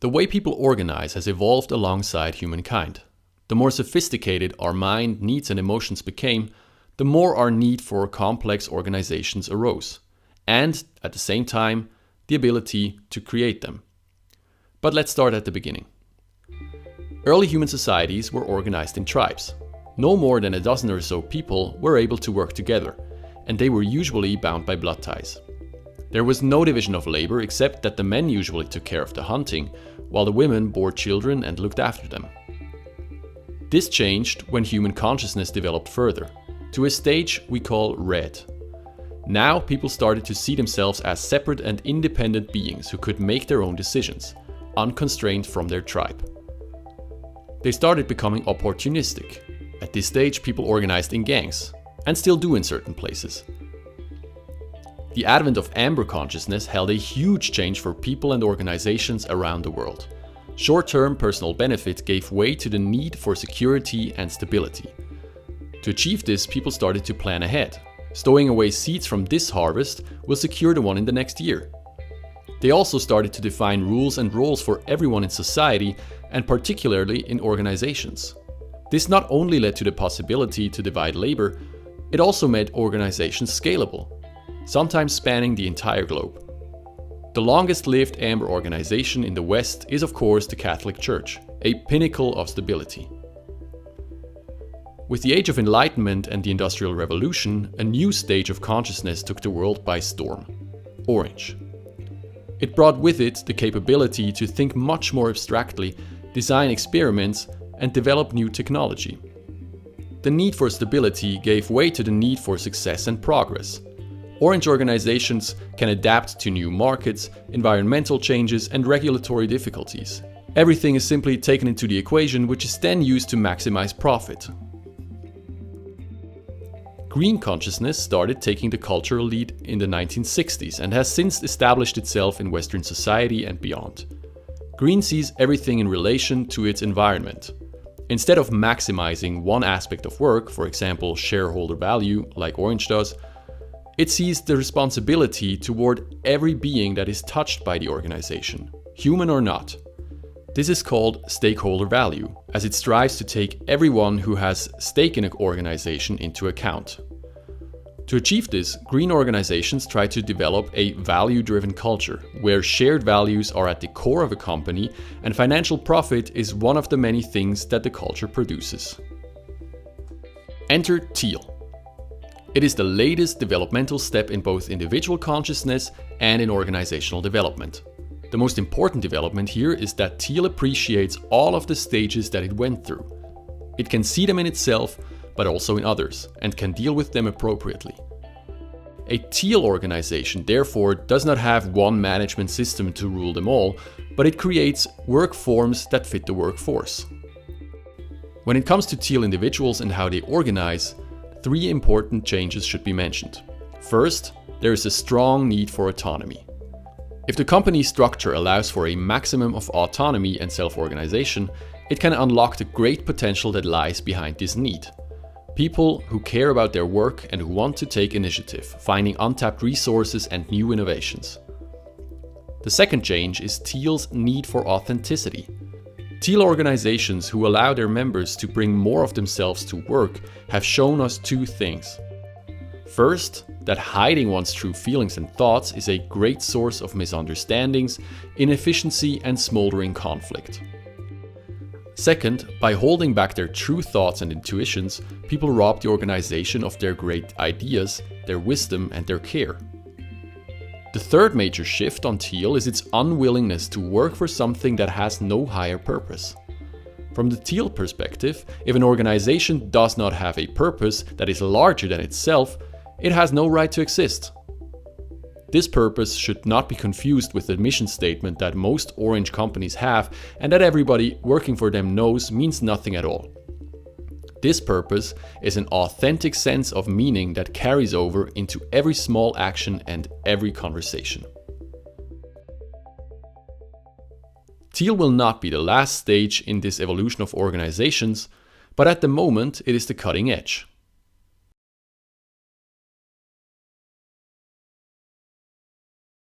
The way people organize has evolved alongside humankind. The more sophisticated our mind, needs, and emotions became, the more our need for complex organizations arose, and at the same time, the ability to create them. But let's start at the beginning. Early human societies were organized in tribes. No more than a dozen or so people were able to work together, and they were usually bound by blood ties. There was no division of labor except that the men usually took care of the hunting, while the women bore children and looked after them. This changed when human consciousness developed further, to a stage we call red. Now people started to see themselves as separate and independent beings who could make their own decisions, unconstrained from their tribe. They started becoming opportunistic. At this stage, people organized in gangs, and still do in certain places. The advent of amber consciousness held a huge change for people and organizations around the world. Short-term personal benefit gave way to the need for security and stability. To achieve this, people started to plan ahead. Stowing away seeds from this harvest will secure the one in the next year. They also started to define rules and roles for everyone in society, and particularly in organizations. This not only led to the possibility to divide labor, it also made organizations scalable, sometimes spanning the entire globe. The longest-lived amber organization in the West is of course the Catholic Church, a pinnacle of stability. With the Age of Enlightenment and the Industrial Revolution, a new stage of consciousness took the world by storm: Orange. It brought with it the capability to think much more abstractly, design experiments, and develop new technology. The need for stability gave way to the need for success and progress. Orange organizations can adapt to new markets, environmental changes, and regulatory difficulties. Everything is simply taken into the equation, which is then used to maximize profit. Green consciousness started taking the cultural lead in the 1960s and has since established itself in Western society and beyond. Green sees everything in relation to its environment. Instead of maximizing one aspect of work, for example shareholder value, like Orange does, it sees the responsibility toward every being that is touched by the organization, human or not. This is called stakeholder value, as it strives to take everyone who has stake in an organization into account. To achieve this, green organizations try to develop a value-driven culture, where shared values are at the core of a company and financial profit is one of the many things that the culture produces. Enter Teal. It is the latest developmental step in both individual consciousness and in organizational development. The most important development here is that Teal appreciates all of the stages that it went through. It can see them in itself, but also in others, and can deal with them appropriately. A Teal organization, therefore, does not have one management system to rule them all, but it creates work forms that fit the workforce. When it comes to Teal individuals and how they organize, three important changes should be mentioned. First, there is a strong need for autonomy. If the company structure allows for a maximum of autonomy and self-organization, it can unlock the great potential that lies behind this need. People who care about their work and who want to take initiative, finding untapped resources and new innovations. The second change is Teal's need for authenticity. Teal organizations who allow their members to bring more of themselves to work have shown us two things. First, that hiding one's true feelings and thoughts is a great source of misunderstandings, inefficiency, and smoldering conflict. Second, by holding back their true thoughts and intuitions, people rob the organization of their great ideas, their wisdom, and their care. The third major shift on Teal is its unwillingness to work for something that has no higher purpose. From the Teal perspective, if an organization does not have a purpose that is larger than itself, it has no right to exist. This purpose should not be confused with the mission statement that most Orange companies have and that everybody working for them knows means nothing at all. This purpose is an authentic sense of meaning that carries over into every small action and every conversation. Teal will not be the last stage in this evolution of organizations, but at the moment it is the cutting edge.